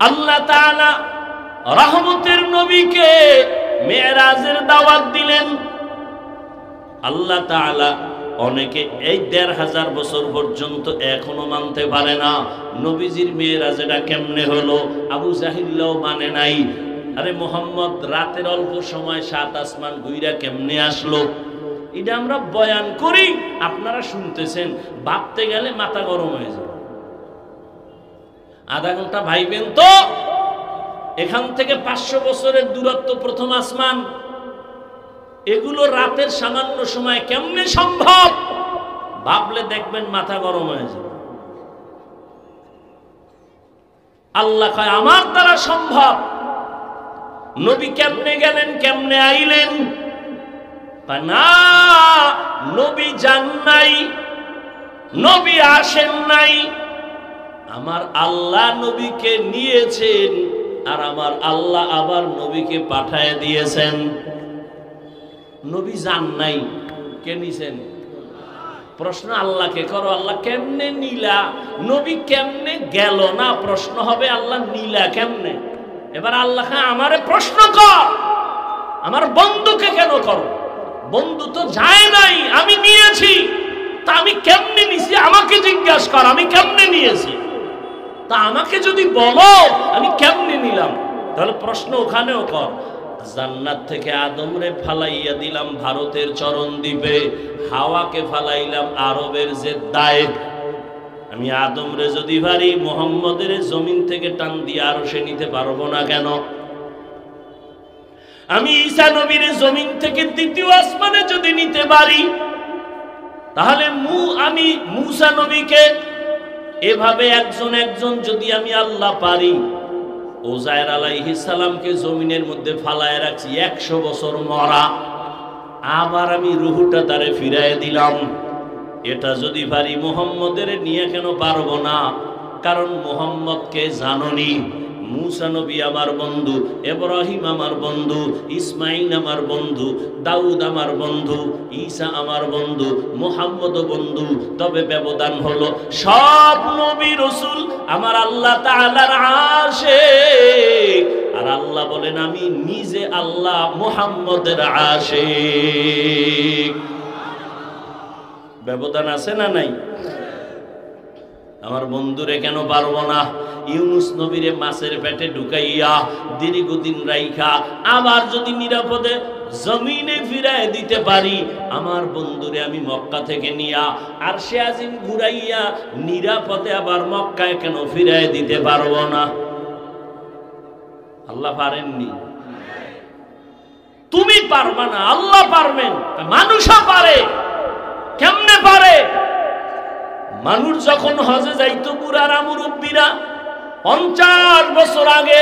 আল্লাহ তাআলা রহমতের নবীকে মেরাজের দাওয়াত দিলেন। আল্লাহ তাআলা অনেকে এই ১৫০০ বছর পর্যন্ত এখনো মানতে পারে না নবীজির মেরাজটা কেমনে হলো। আবু জাহিলও মানে নাই। আরে মোহাম্মদ রাতের অল্প সময় ৭ আসমান ঘুইরা কেমনে আসলো? এটা আমরা বয়ান করি, আপনারা শুনতেছেন, ভাবতে গেলে মাথা গরম হয়ে যায়। আধা ঘন্টা ভাইবেন তো, এখান থেকে ৫০০ বছরের দূরত্ব প্রথম আসমান, এগুলো রাতের সামান্য সময় কেমনে সম্ভব? ভাবলে দেখবেন মাথা গরম হয়ে যাবে। আল্লাহ কয় আমার দ্বারা সম্ভব। নবী কেমনে গেলেন, কেমনে আইলেন? না, নবী যান নাই, নবী আসেন নাই, আমার আল্লাহ নবীকে নিয়েছেন, আর আমার আল্লাহ আবার নবীকে পাঠায় দিয়েছেন। নবী যান নাই, কে নিছেন? প্রশ্ন আল্লাহকে করো, আল্লাহ কেমনে নিলা? নবী কেমনে গেল না, প্রশ্ন হবে আল্লাহ নিলা কেমনে? এবার আল্লাহ আমারে প্রশ্ন কর, আমার বন্ধুকে কেন করো? বন্ধু তো যায় নাই, আমি নিয়েছি, তা আমি কেমনে নিছি আমাকে জিজ্ঞাসা কর, আমি কেমনে নিয়েছি তা আমাকে যদি বলো আমি কেমনে নিলাম, তাহলে প্রশ্ন ওখানেও কর। জান্নাত থেকে আদমরে ফালাইয়া দিলাম ভারতের চরণ দ্বীপে, হাওয়াকে ফালাইলাম আরবের জেদ্দায়। আমি আদমরে যদি পারি মুহাম্মদের জমিন থেকে টান দিয়ে আরো সে নিতে পারবো না কেন? আমি ঈসা নবীর জমিন থেকে দ্বিতীয় আসমানে যদি নিতে পারি, তাহলে আমি মুসা নবীকে এভাবে একজন একজন যদি আমি আল্লাহ পারি, ওজায়ের আলাইহিস সালামকে জমিনের মধ্যে ফালায় রাখছি ১০০ বছর মরা, আবার আমি রুহুটা তারে ফিরায় দিলাম। এটা যদি পারি মুহাম্মদের নিয়ে কেন পারবো না? কারণ মুহাম্মদকে জাননি। মুসা নবী আমার বন্ধু, ইব্রাহিম আমার বন্ধু, ইসমাইল আমার বন্ধু, দাউদ আমার বন্ধু, ঈসা আমার বন্ধু, মুহাম্মদ বন্ধু। তবে ব্যবধান হলো সব নবী রাসূল আমার আল্লাহ তাআলার আশিক, আর আল্লাহ বলেন আমি নিজে আল্লাহ মুহাম্মদের আশিক। ব্যবধান আছে না নাই? আমার বন্ধুরে কেন পারবো না? ইউনুস নবীরে মাছের পেটে ঢুকাইয়া দীর্ঘদিন রাইখা আবার যদি নিরাপদে জমিনে ফিরায় দিতে পারি, আমার বন্ধুরে আমি মক্কা থেকে নিয়া আর সে আজিম ঘুরাইয়া নিরাপদে আবার মক্কায় কেন ফিরায় দিতে পারবো না? আল্লাহ পারেননি? তুমি পারবা না, আল্লাহ পারবেন। মানুষও পারে। কেমনে পারে? মানুষ যখন হজে যাইতো, বুড়ারা মুরব্বীরা ৫০ বছর আগে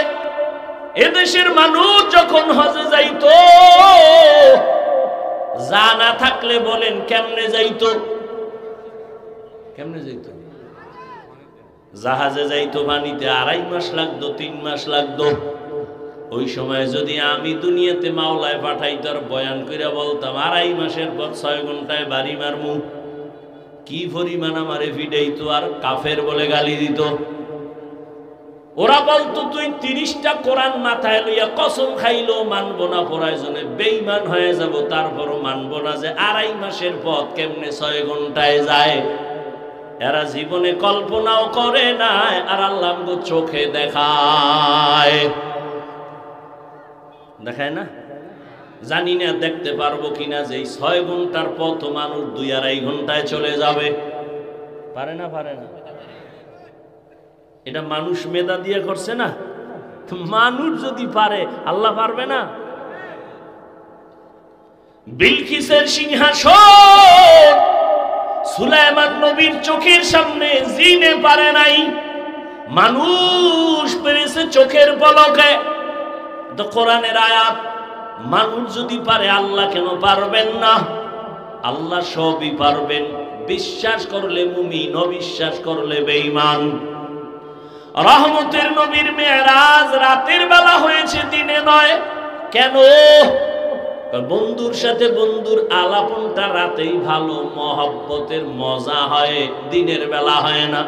এদেশের মানুষ যখন হজে যাইতো, জানা থাকলে বলেন কেমনে যাইতো? কেমনে যাইতো? জাহাজে যাইতো, পানিতে ২.৫ মাস লাগতো, ৩ মাস লাগতো। ওই সময় যদি আমি দুনিয়াতে মাওলায় পাঠাইতো আর বয়ান করে বলতাম ২.৫ মাসের পর ৬ ঘন্টায় বাড়ি মারমু, কি পরিমাণ আমারে ফিডাইতো আর কাফের বলে গালি দিত। ওরা বলতো তুই ৩০টা কোরআন মাথায় লইয়া কসম খাইলো মানবো না, প্রয়োজনে বেঈমান হয়ে যাব, তারপরও মানবো না যে ২.৫ মাসের পথ কেমনে ৬ ঘন্টায় যায়। এরা জীবনে কল্পনাও করে নাই, আর আল্লাহ চোখে দেখায়। দেখায় না? জানি না দেখতে পারবো কিনা যে ৬ ঘন্টার পথ মানুষ ২-২.৫ ঘন্টায় চলে যাবে। পারে না? পারে না? এটা মানুষ মেধা দিয়ে করছে না? মানুষ যদি পারে, আল্লাহ পারবে না? বিলকিসের সিংহাসন সুলাইমান নবীর চোখের সামনে জিনে পারে নাই, মানুষ পেরেছে চোখের পলকে। তো কোরআনের আয়াত, মানুষ যদি পারে আল্লাহ কেন পারবেন না? আল্লাহ সবই পারবেন। বিশ্বাস করলে মুমিন, অবিশ্বাস করলে বেঈমান। রহমতের নবীর মেরাজ রাতের বেলা হয়েছে, দিনে নয়। কেন? বন্ধুর সাথে বন্ধুর আলাপনটা রাতেই ভালো, মহব্বতের মজা হয়, দিনের বেলা হয় না।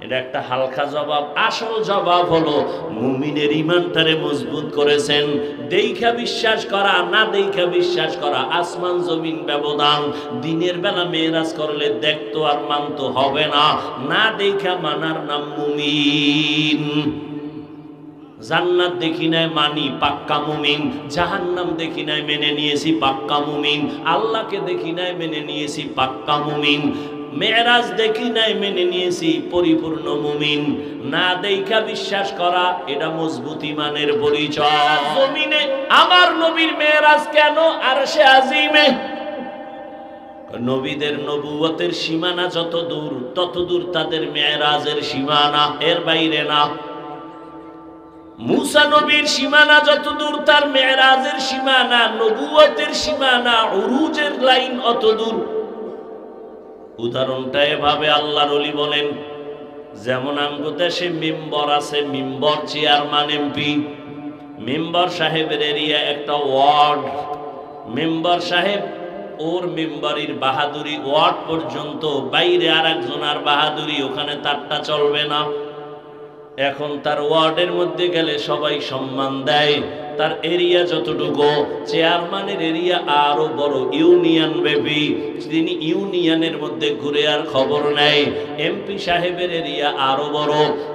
এটা একটা হালকা জবাব। আসল জবাব হলো মুমিনের ঈমানটারে মজবুত করেছেন। দেইখা বিশ্বাস করা, না দেইখা বিশ্বাস করা, আসমান জমিন ব্যবধান। দিনের বেলা মেরাজ করলে দেখতো আর মানতো হবে না, না দেইখা মানার নাম মুমিন। জান্নাত দেখি নাই মানি, পাক্কা মুমিন। জাহান্নাম দেখি নাই মেনে নিয়েছি, পাক্কা মুমিন। আল্লাহকে দেখি নাই মেনে নিয়েছি, পাক্কা মুমিন। মেরাজ দেখি নাই মেনে নিয়েছি, পরিপূর্ণ মুমিন। না দেইখা বিশ্বাস করা, এটা মজবুত ঈমানের পরিচয়। জমিনে আমার নবীর মেরাজ কেন আরশে আজিমে? নবীদের নবুয়তের সীমানা যত দূর, তত দূর তাদের মেরাজের সীমানা, এর বাইরে না। মুসা নবীর সীমানা যত দূর, তার মেরাজের সীমানা, নবুয়তের সীমানা, উরুজের লাইন অত দূর। উদাহরণটা এভাবে আল্লাহর ওলি বলেন, যেমন আমগো দেশে মেম্বর আছে, মেম্বর চেয়ারম্যান এমপি। মেম্বর সাহেবের এরিয়া একটা ওয়ার্ড। মেম্বর সাহেব ওর মেম্বারির বাহাদুরি ওয়ার্ড পর্যন্ত, বাইরে আর একজনের বাহাদুরি, ওখানে তারটা চলবে না। এখন তার ওয়ার্ডের মধ্যে গেলে সবাই সম্মান দেয়। তার এরিয়া যতটুকু, চেয়ারম্যানের এরিয়া আরো বড়, ইউনিয়ন ব্যাপী। তিনি ইউনিয়নের মধ্যে ঘুরে আর খবর নেয়। এমপি সাহেবের এরিয়া আরো বড়,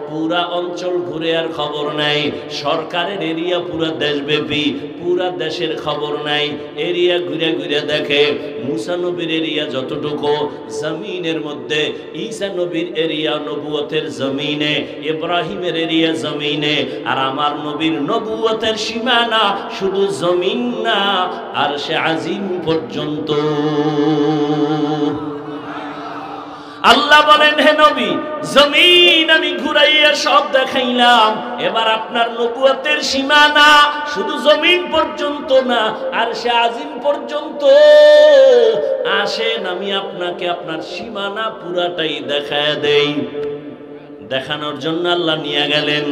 পুরা অঞ্চল ঘুরে আর খবর নেয়। সরকারের এরিয়া পুরা দেশব্যাপী, পুরা দেশের খবর নাই, এরিয়া ঘুরে ঘুরে দেখে। মুসা নবীর এরিয়া যতটুকু জমিনের মধ্যে, ঈসা নবীর এরিয়া নবুয়তের জমিনে, ইব্রাহিমের এরিয়া জমিনে। আর আমার নবীর নবুয়তের সীমানা শুধু জমিন না, আরশে আজিম পর্যন্ত। আল্লাহ বলেন, হে নবী, জমিন আমি ঘুরাইয়া সব দেখাইলাম, এবার আপনার নবুয়তের সীমানা শুধু জমিন পর্যন্ত না, আরশে আজিম পর্যন্ত। আসেন আমি আপনাকে আপনার সীমানা পুরাটাই দেখায় দেই। দেখানোর জন্য আল্লাহ নিয়ে গেলেন।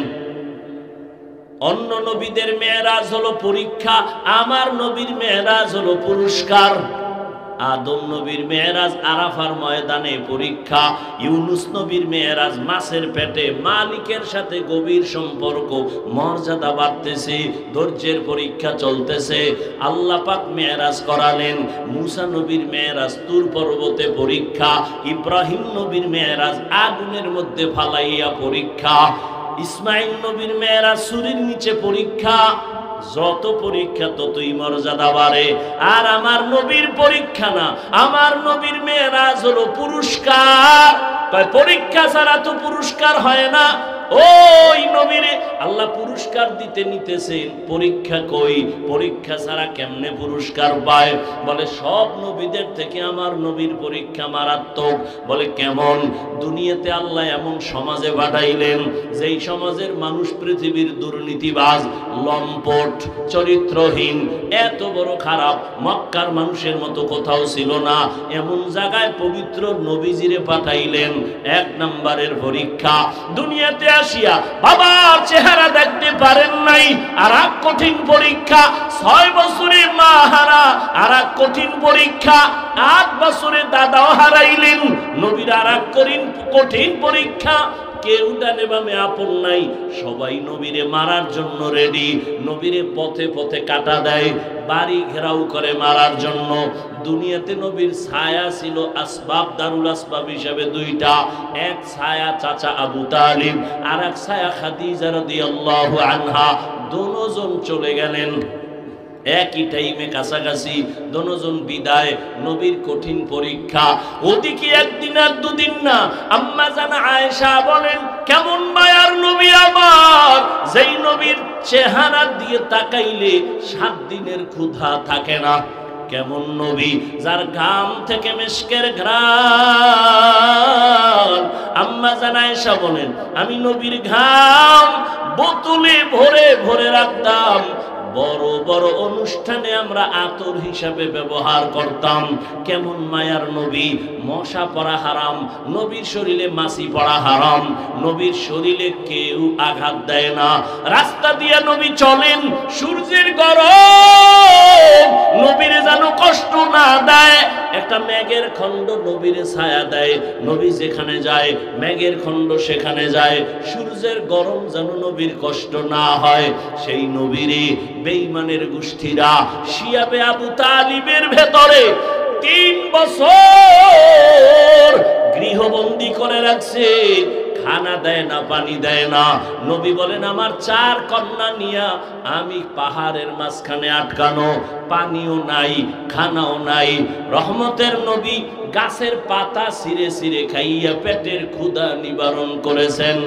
অন্য নবীদের মেরাজ হলো পরীক্ষা, আমার নবীর মেরাজ হলো পুরস্কার। আদম নবীর মেরাজ আরাফার ময়দানে পরীক্ষা, ইউনুস নবীর মেরাজ মাছের পেটে, মালিকের সাথে গভীর সম্পর্ক, মর্যাদা বাড়তেছে, ধৈর্যের পরীক্ষা চলতেছে। আল্লাহ পাক মেরাজ করালেন। মুসা নবীর মেরাজ তুর পর্বতে পরীক্ষা, ইব্রাহিম নবীর মেরাজ আগুনের মধ্যে ফালাইয়া পরীক্ষা, ইসমাইল নবীর মেরাজ সূর্যের নিচে পরীক্ষা। যত পরীক্ষা ততই মর্যাদা বাড়ে। আর আমার নবীর পরীক্ষা না, আমার নবীর মেরাজ হলো পুরস্কার। পরীক্ষা ছাড়া তো পুরস্কার হয় না। ওই নবীরে আল্লাহ পুরস্কার দিতে নিতেছেন, পরীক্ষা কই? পরীক্ষা ছাড়া কেমনে পুরস্কার পায়? বলে সব নবীদের থেকে আমার নবীর পরীক্ষা মারাত্মক। বলে কেমন? দুনিয়াতে আল্লাহ এমন সমাজে পাঠাইলেন, যেই সমাজের মানুষ পৃথিবীর দুর্নীতিবাজ, লম্পট, চরিত্রহীন, এত বড় খারাপ, মক্কার মানুষের মতো কোথাও ছিল না। এমন জায়গায় পবিত্র নবীজিরে পাঠাইলেন। এক নম্বরের পরীক্ষা। দুনিয়াতে আসিয়া বাবার চেহারা দেখতে পারেন নাই, আর এক কঠিন পরীক্ষা। 6 বছরে মা হারা, আর এক কঠিন পরীক্ষা। 8 বছরে দাদাও হারাইলেন, নবীর আর এক কঠিন পরীক্ষা। কেউ ডানে বামে আপন নাই, সবাই নবীরে মারার জন্য রেডি। নবীরে পথে পথে কাটা দেয়, বাড়ি ঘেরাও করে মারার জন্য। দুনিয়াতে নবীর ছায়া ছিল আসবাব, দারুল আসবাব হিসাবে 2টা। এক ছায়া চাচা আবু তালিব, আর এক ছায়া খাদিজা রাদিয়াল্লাহু আনহা। দুজন চলে গেলেন একই টাইমে, কাছাকাছি। দুজন বিদায়। নবীর কঠিন পরীক্ষা। ওদিকে একদিন আর দুদিন না। আম্মা জানা আয়েশা বলেন, কেমন মায়ার নবী আমার, যেই নবীর চেহারা দিয়ে তাকাইলে 7 দিনের ক্ষুধা থাকে না। কেমন নবী, যার ঘাম থেকে মিশকের ঘ্রাণ। আম্মা জানা আয়েশা বলেন, আমি নবীর ঘাম বোতলে ভরে ভরে রাখতাম, বড় বড় অনুষ্ঠানে আমরা আতর হিসাবে ব্যবহার করতাম। কেমন মায়ার নবী! মশা পড়া হারাম, নবীর শরীরে মাছি পড়া হারাম, নবীর শরীরে কেউ আঘাত দেয় না। রাস্তা দিয়ে নবী চলেন, সূর্যের গরম নবীরে যেন কষ্ট না দেয়। একটা মেঘের খণ্ড নবীরে ছায়া দেয়, নবী যেখানে যায় মেঘের খণ্ড সেখানে যায়। সূর্যের গরম যেন নবীর কষ্ট না হয়, সেই নবীরে বেঈমানের গোষ্ঠীরা শিয়াবে আবু তালিবের ভেতরে 3 বছর গৃহবন্দী করে রাখছে। খানা দেয় না, পানি দেয় না। নবী বলেন আমার 4 কন্যা নিয়া আমি পাহাড়ের মাঝখানে আটকানো, পানিও নাই, খানাও নাই। রহমতের নবী গাছের পাতা ছিঁড়ে ছিঁড়ে খাইয়া পেটের ক্ষুধা নিবারণ করেছেন।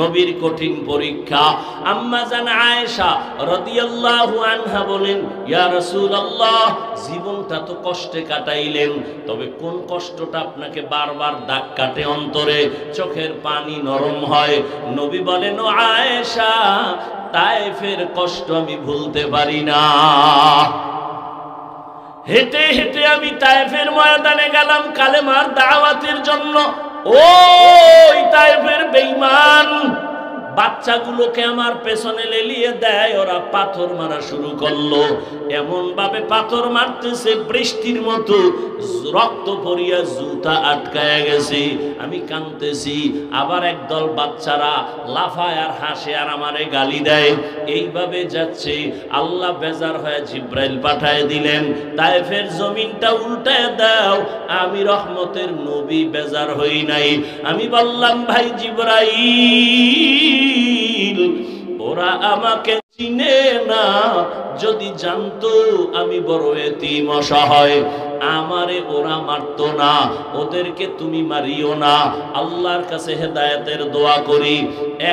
নবীর কঠিন পরীক্ষা। আম্মা জান আয়েশা রাদিয়াল্লাহু আনহা বলেন, ইয়া রাসূলুল্লাহ, জীবনটা তো কষ্টে কাটাইলেন, তবে কোন কষ্টটা আপনাকে বারবার দাগ কাটে অন্তরে, চোখের পানি নরম হয়? নবী বলেন, ও আয়েশা, তায়েফের কষ্ট আমি ভুলতে পারি না। হেঁটে হেঁটে আমি তায়েফের ময়দানে গেলাম কালেমার দাওয়াতের জন্য। ওই তায়েফের বেঈমান বাচ্চাগুলোকে আমার পেছনে লেলিয়ে দেয়, ওরা পাথর মারা শুরু করলো। এমন ভাবে পাথর মারতেছে বৃষ্টির মতো, রক্ত পড়িয়া জুতা আটকায় গেছে। আমি কাঁদতেছি। আবার একদল বাচ্চারা লাফায় আর হাসে আর আমারে গালি দেয়। এইভাবে যাচ্ছে। আল্লাহ বেজার হয়ে জিব্রাইল পাঠায় দিলেন, তায়েফের জমিনটা উল্টায় দাও। আমি রহমতের নবী বেজার হই নাই। আমি বললাম, ভাই জিব্রাইল, ওরা আমাকে চিনে না, যদি জানতো আমি বড় এতিম অসহায়, আমারে ওরা মারতো না, ওদেরকে তুমি মারিও না। আল্লাহর কাছে হেদায়েতের দোয়া করি,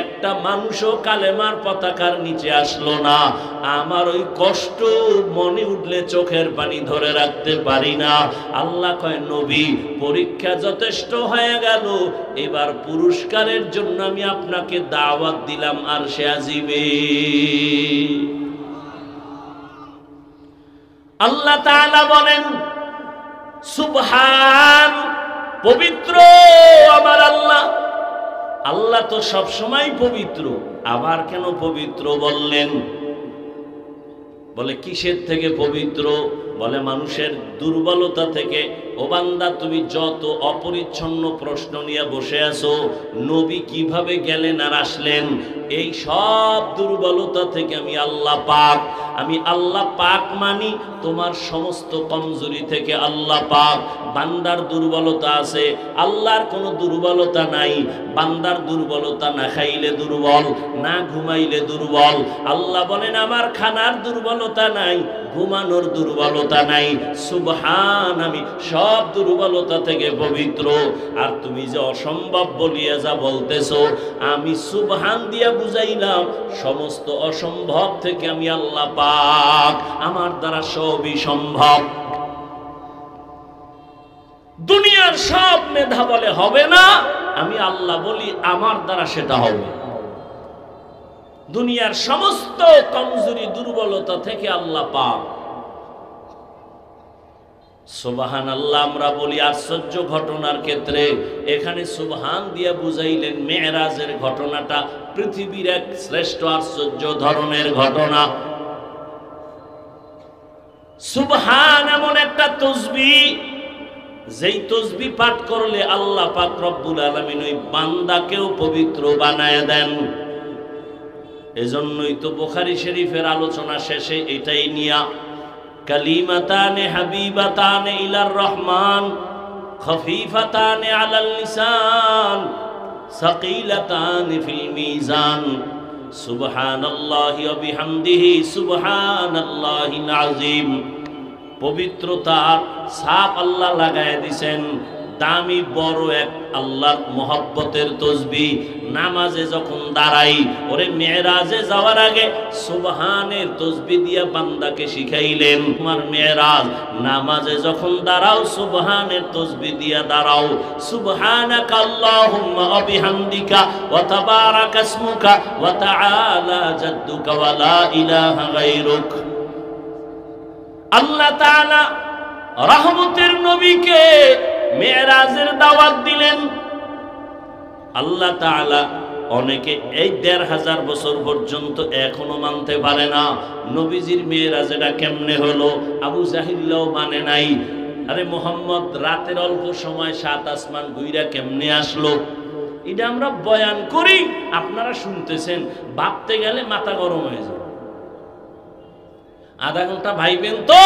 একটা মানুষও কালেমার পতাকার নিচে আসলো না। আমার ওই কষ্ট মনে উঠলে চোখের পানি ধরে রাখতে পারি না। আল্লাহ কয়, নবী, পরীক্ষা যথেষ্ট হয়ে গেল, এবার পুরস্কারের জন্য আমি আপনাকে দাওয়াত দিলাম আরশে আজিমে। আল্লাহ তাআলা বলেন, সুবহান, পবিত্র আমার আল্লাহ। আল্লাহ তো সব সময় পবিত্র, আবার কেন পবিত্র বললেন? বলে কিসের থেকে পবিত্র? বলে মানুষের দুর্বলতা থেকে। ও বান্দা, তুমি যত অপরিচ্ছন্ন প্রশ্ন নিয়ে বসে আছো, নবী কিভাবে গেলেন আর আসলেন, এই সব দুর্বলতা থেকে আমি আল্লাহ পাক। আমি আল্লাহ পাক মানি তোমার সমস্ত কমজোরি থেকে আল্লাহ পাক। বান্দার দুর্বলতা আছে, আল্লাহর কোনো দুর্বলতা নাই। বান্দার দুর্বলতা না খাইলে দুর্বল, না ঘুমাইলে দুর্বল। আল্লাহ বলেন, আমার খানার দুর্বলতা নাই, ঘুমানোর দুর্বলতা নাই। সুবহান, আমি সব দুর্বলতা থেকে পবিত্র। আর তুমি যে অসম্ভব বলিয়া যা বলতেছো, আমি সুবহান দিয়া বুঝাইলাম, সমস্ত অসম্ভব থেকে আমি আল্লাহ পাক, আমার দ্বারা সবই সম্ভব। দুনিয়ার সব মেধা বলে হবে না, আমি আল্লাহ বলি আমার দ্বারা সেটা হবে। দুনিয়ার সমস্ত কমজোরি দুর্বলতা থেকে আল্লাহ পাক। সুবহানাল্লাহ আমরা বলি আশ্চর্য ঘটনার ক্ষেত্রে, এখানে সুবহান দিয়া বুঝাইলেন মেরাজের ঘটনাটা পৃথিবীর এক শ্রেষ্ঠ আশ্চর্য ধরনের ঘটনা। সুবহান এমন একটা তাসবিহ, যেই তাসবিহ পাঠ করলে আল্লাহ পাক রব্বুল আলামিন ওই বান্দাকেও পবিত্র বানায় দেন। এজন্যই তো বুখারী শরীফের আলোচনা শেষে এটাই নিয়া, কালিমাতানে হাবিবাতানে ইলার রহমান, খফিফাতানে আলাল লিসান, সাকিলাতানে ফিল মিজান, সুবহানাল্লাহি ওয়া বিহামদিহি সুবহানাল্লাহিল আযীম। পবিত্রতার ছাপ আল্লাহ লাগায় দিয়েছেন। দামি বড় এক আল্লাহর মহব্বতের তসবিহ। নামাজে যখন দাঁড়াই, ওরে মেরাজে যাওয়ার আগে সুবহানের তসবিহ দিয়া বান্দাকে শিখাইলেন। তোমার মেরাজ নামাজে যখন দাঁড়াও সুবহানের তসবিহ দিয়া দাঁড়াও। সুবহানাকা আল্লাহুম্মা ওয়া বিহামদিকা ওয়া তাবারাকা ইসমুকা ওয়া তাআলা জাদ্দুকা ওয়া লা ইলাহা গায়রুক। আল্লাহ তাআলা রহমতের নবীকে মেরাজের দাওয়াত দিলেন। আল্লাহ তাআলা অনেকে এই ১৫০০ বছর পর্যন্ত এখনো মানতে পারে না নবীজির মেরাজটা কেমনে হলো। আবু জাহিলও মানে নাই। আরে মোহাম্মদ রাতের অল্প সময় ৭ আসমান ঘুইরা কেমনে আসলো? এটা আমরা বয়ান করি, আপনারা শুনতেছেন, ভাবতে গেলে মাথা গরম হয়ে যায়। আধা ঘন্টা ভাইবেন তো,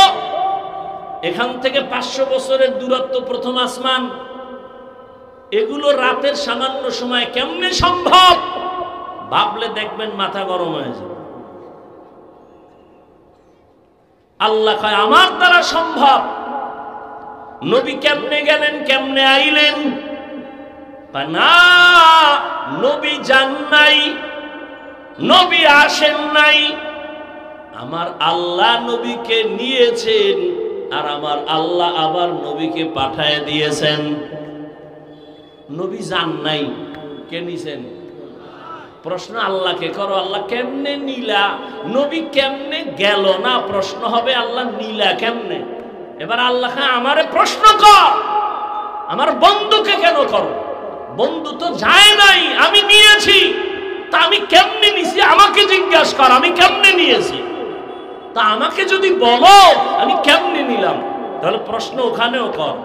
এখান থেকে ৫০০ বছরের দূরত্ব প্রথম আসমান, এগুলো রাতের সামান্য সময় কেমনে সম্ভব? ভাবলে দেখবেন মাথা গরম হয়ে যাবে। আল্লাহ কয় আমার দ্বারা সম্ভব। নবী কেমনে গেলেন, কেমনে আইলেন? না, নবী যান নাই, নবী আসেন নাই, আমার আল্লাহ নবীকে নিয়েছেন, আর আমার আল্লাহ আবার নবীকে পাঠায় দিয়েছেন। নবী যান নাই, কে নিছেন? প্রশ্ন আল্লাহকে করো, আল্লাহ কেমনে নিলা? নবী কেমনে গেল না, প্রশ্ন হবে আল্লাহ নিলা কেমনে? এবার আল্লাহ আমারে প্রশ্ন কর, আমার বন্ধুকে কেন করো? বন্ধু তো যায় নাই, আমি নিয়েছি, তা আমি কেমনে নিছি আমাকে জিজ্ঞাসা কর, আমি কেমনে নিয়েছি তা আমাকে যদি বলো আমি কেমনে নিলাম, তাহলে প্রশ্ন ওখানেও কর।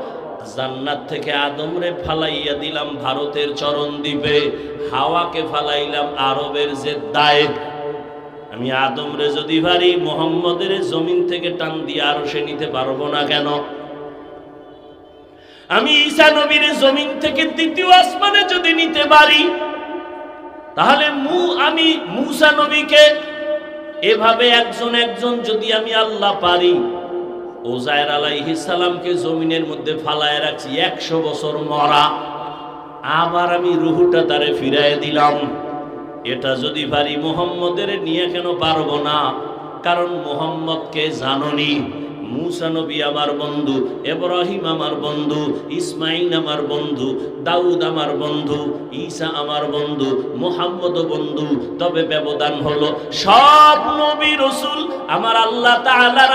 জান্নাত থেকে আদমরে ফালাইয়া দিলাম ভারতের চরণ দ্বীপে, হাওয়াকে ফালাইলাম আরবের জেদ্দায়। আমি আদমরে যদি পারি মুহাম্মদের জমিন থেকে টান দিয়ে আরো সে নিতে পারবো না কেন? আমি ঈসা নবীর জমিন থেকে দ্বিতীয় আসমানে যদি নিতে পারি, তাহলে আমি মূসা নবীকে এভাবে একজন একজন যদি আমি আল্লাহ পারি, উযায়ের আলাইহিস সালামকে জমিনের মধ্যে ফালায় রাখছি ১০০ বছর মরা, আবার আমি রূহটা তারে ফিরায় দিলাম, এটা যদি পারি মুহাম্মদের নিয়ে কেন পারবো না? কারণ মুহাম্মদকে জাননি। মূসা নবী আমার বন্ধু, ইব্রাহিম আমার বন্ধু, ইসমাইল আমার বন্ধু, দাউদ আমার বন্ধু, ঈসা আমার বন্ধু, মুহাম্মদও বন্ধু। তবে ব্যবধান হলো সব নবী রাসূল আমার আল্লাহ তাআলার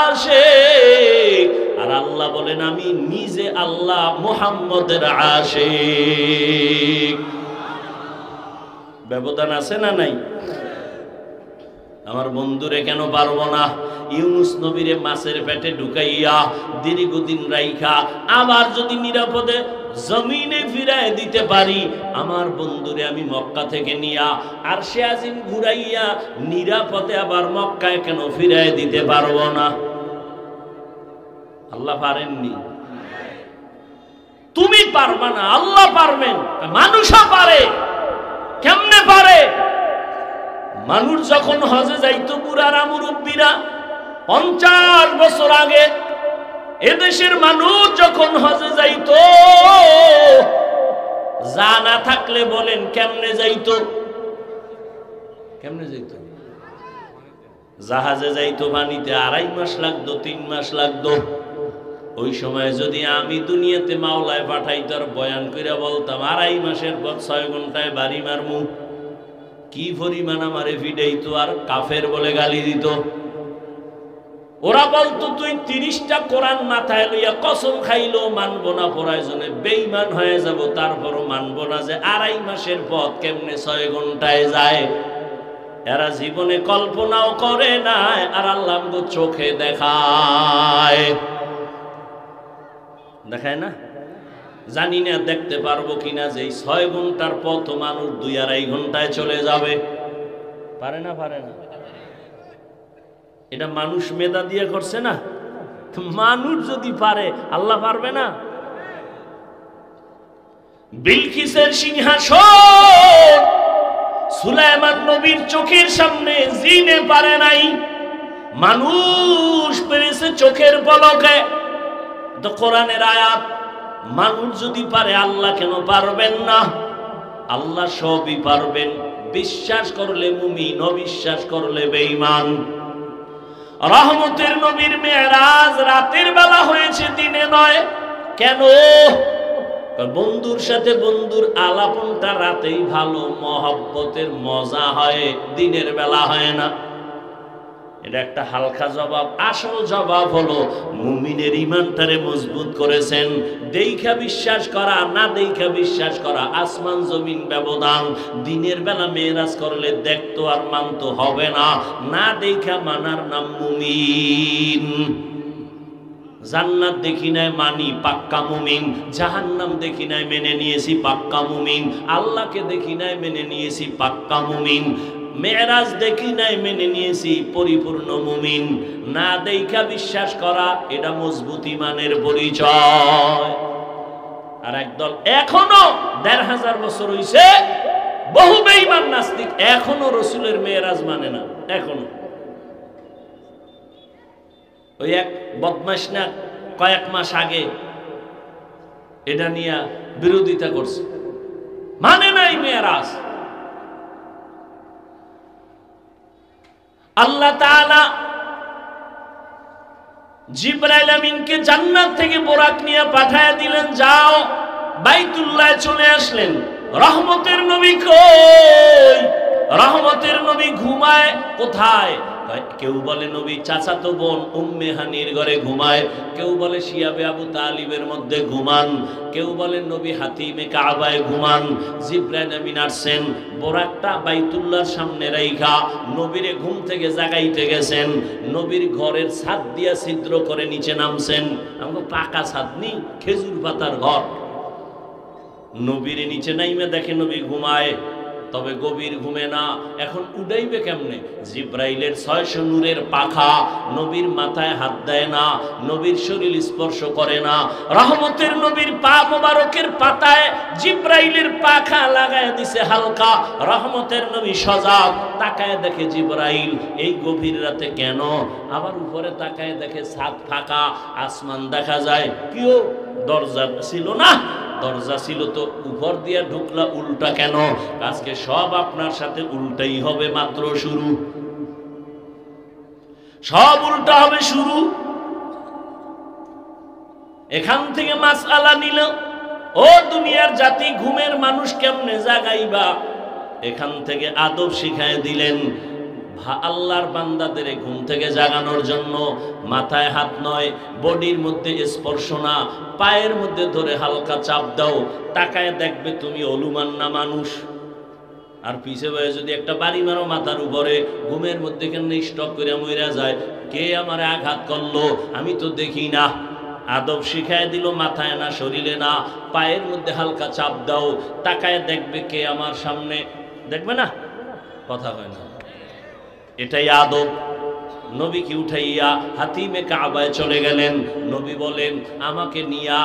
আশিক, আর আল্লাহ বলেন আমি নিজে আল্লাহ মুহাম্মদের আশিক। ব্যবধান আছে না নাই? আমার বন্ধুরে কেন পারবো না? ইউনুস নবীরে মাছের পেটে ঢুকাইয়া দীর্ঘদিন রাইখা আবার যদি নিরাপদে জমিনে ফিরায় দিতে পারি, আমার বন্ধুরে আমি মক্কা থেকে নিয়া আর সে আজিম ঘুরাইয়া নিরাপদে আবার মক্কায় কেন ফিরায় দিতে পারবো না? আল্লাহ পারেননি? তুমি পারবা না, আল্লাহ পারবেন। মানুষও পারে। কেমনে পারে? মানুষ যখন হজে যাইতো, বুড়ারা মুরব্বীরা ৫০ বছর আগে এদেশের মানুষ যখন হজে যাইতো, জানা থাকলে বলেন কেমনে যাইতো? কেমনে যাইতো? জাহাজে যাইতো, পানিতে ২.৫ মাস লাগতো, ৩ মাস লাগতো। ওই সময় যদি আমি দুনিয়াতে মাওলায় পাঠাইতো আর বয়ান করে বলতাম ২.৫ মাসের পর ৬ ঘন্টায় বাড়ি মারমু, কি পরিমাণ আমারে ফিডাইতো আর কাফের বলে গালি দিত। ওরা বলতো তুই ৩০টা কোরআন মাথায় লইয়া কসম খাইলেও মানবো না, প্রয়োজনে বেঈমান হয়ে যাব, তারপরও মানবো না যে ২.৫ মাসের পথ কেমনে ৬ ঘন্টায় যায়। এরা জীবনে কল্পনাও করে নাই, আর আল্লাহ আমাকে চোখে দেখায়। দেখায় না? জানি না দেখতে পারবো কিনা যে ৬ ঘন্টার পথ মানুষ ২-২.৫ ঘন্টায় চলে যাবে। পারে না? পারে না? এটা মানুষ মেধা দিয়ে করছে না? মানুষ যদি পারে, আল্লাহ পারবে না? বিলকিসের সিংহাসন সুলাইমান নবীর চোখের সামনে জিনে পারে নাই, মানুষ পেরেছে চোখের পলকে। তো কোরআনের আয়াত, মানুষ যদি পারে আল্লাহ কেন পারবেন না? আল্লাহ সবই পারবেন। বিশ্বাস করলে মুমিন, অবিশ্বাস করলে বেঈমান। রহমতের নবীর মেরাজ রাতের বেলা হয়েছে, দিনে নয়। কেন? বন্ধুর সাথে বন্ধুর আলাপনটা রাতেই ভালো, মহব্বতের মজা হয়, দিনের বেলা হয় না। এটা একটা হালকা জবাব। আসল জবাব হলো মুমিনের ঈমানটারে মজবুত করেছেন। দেইখা বিশ্বাস করা, না দেইখা বিশ্বাস করা, আসমান জমিন ব্যবধান। দিনের বেলা মেরাজ করলে দেখতো আর মানতো হবে না, না দেইখা মানার নাম মুমিন। জান্নাত দেখি নাই মানি, পাক্কা মুমিন। জাহান্নাম দেখি নাই মেনে নিয়েছি, পাক্কা মুমিন। আল্লাহকে দেখি নাই মেনে নিয়েছি, পাক্কা মুমিন। মেরাজ দেখি নাই মেনে নিয়েছি, পরিপূর্ণ মুমিন। না দেখা বিশ্বাস করা, এটা মজবুত ঈমানের পরিচয়। আর একদল এখনো ১৫০০ বছর হইছে, বহু বেঈমান নাস্তিক এখনো রাসূলের মেরাজ মানে না। এখনো ওই এক বদমাশ না কয়েক মাস আগে এটা নিয়ে বিরোধিতা করছে, মানে নাই মেরাজ। আল্লাহ তাআলা জিবরাইল আমিনকে জান্নাত থেকে বোরাক নিয়ে পাঠায় দিলেন, যাও বাইতুল্লাহ চলে আসলেন। রহমতের নবী কই? রহমতের নবী ঘুমায় কোথায়? কেউ বলে নবী চাচাতো বোন উম্মে হানির ঘরে ঘুমায়, কেউ বলে শিয়াবে আবু তালিবের মধ্যে ঘুমান, কেউ বলে নবী হাতিমে কাবায় ঘুমান। জিবরাইল আমিন আসছেন, বোরাকটা বাইতুল্লাহর সামনে রাইখা নবীরে ঘুম থেকে জাগাইতে গেছেন। নবীর ঘরের ছাদ দিয়া ছিদ্র করে নিচে নামছেন। আমাকে পাকা ছাদ নি, খেজুর পাতার ঘর। নবীরে নিচে নাইমে দেখে নবী ঘুমায়, তবে গভীর ঘুমে না। এখন উড়াইবে কেমনে? জিব্রাইলের ৬০০ নূরের পাখা নবীর মাথায় হাত দেয় না, নবীর শরীর স্পর্শ করে না। রহমতের নবীর পা মোবারকের পাতায় জিব্রাইলের পাখা লাগায় দিছে হালকা। রহমতের নবী সজাগ, তাকায় দেখে জিব্রাইল এই গভীর রাতে কেন? আবার উপরে তাকায় দেখে ছাদ ফাঁকা, আসমান দেখা যায়। কেউ দরজা ছিল না? দরজা ছিল তো, উপর দিয়ে ঢুকলা উল্টা কেন? আজকে সব আপনার সাথে উল্টাই হবে, মাত্র শুরু। সব উল্টা হবে, শুরু। এখান থেকে মাসআলা নিল, ও দুনিয়ার জাতি ঘুমের মানুষ কেমনে জাগাইবা? এখান থেকে আদব শিখায় দিলেন। আল্লাহর বান্দাদের ঘুম থেকে জাগানোর জন্য মাথায় হাত নয়, বডির মধ্যে স্পর্শ না, পায়ের মধ্যে ধরে হালকা চাপ দাও। তাকায় দেখবে তুমি অলুমান না মানুষ। আর পিছে বয়ে যদি একটা বাড়ি মারো মাথার উপরে, ঘুমের মধ্যে কেন স্টক করে মইরা যায়, কে আমারে আঘাত করলো আমি তো দেখি না। আদব শিখায় দিল, মাথায় না, শরীরে না, পায়ের মধ্যে হালকা চাপ দাও। তাকায় দেখবে কে আমার সামনে, দেখবে না? কথা হয় না, এটাই আদব। নবী কি উঠাইয়া হাতিমে কাবায় চলে গেলেন। নবী বলেন, আমাকে নিয়া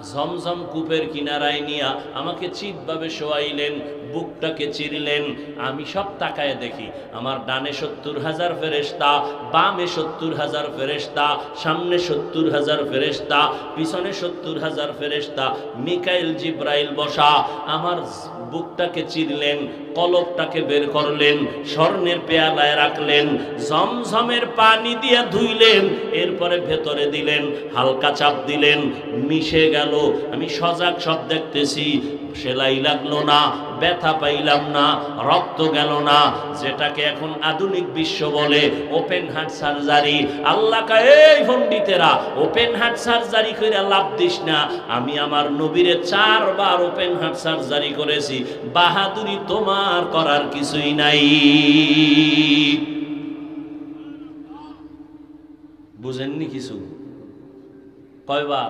ঝমঝম কূপের কিনারায় নিয়া আমাকে চিৎভাবে শোয়াইলেন, বুকটাকে চিরলেন। আমি সব তাকায় দেখি, আমার ডানে ৭০,০০০ ফেরেশতা, বামে ৭০,০০০ ফেরেশতা, সামনে ৭০,০০০ ফেরেশতা, পিছনে ৭০,০০০ ফেরেশতা। মিকাইল জিব্রাইল বসা। আমার বুকটাকে চিরলেন, কলবটাকে বের করলেন, স্বর্ণের পেয়ালায় রাখলেন, ঝমঝমের পানি দিয়ে ধুইলেন, এরপরে ভেতরে দিলেন, হালকা চাপ দিলেন, মিশে গেল। আমি সজাগ, সব দেখতেছি। সেলাই লাগলো না, ব্যথা পাইলাম না, রক্ত গেল না, যেটাকে এখন আধুনিক বিশ্ব বলে ওপেন হার্ট সার্জারি। আল্লাহ কয়, এই পণ্ডিতেরা, ওপেন হার্ট সার্জারি করে লাভ দিস না। আমি আমার নবীরে ৪ বার ওপেন হার্ট সার্জারি করেছি। বাহাদুরি তোমার করার কিছুই নাই। বুঝেননি কিছু? কয়বার?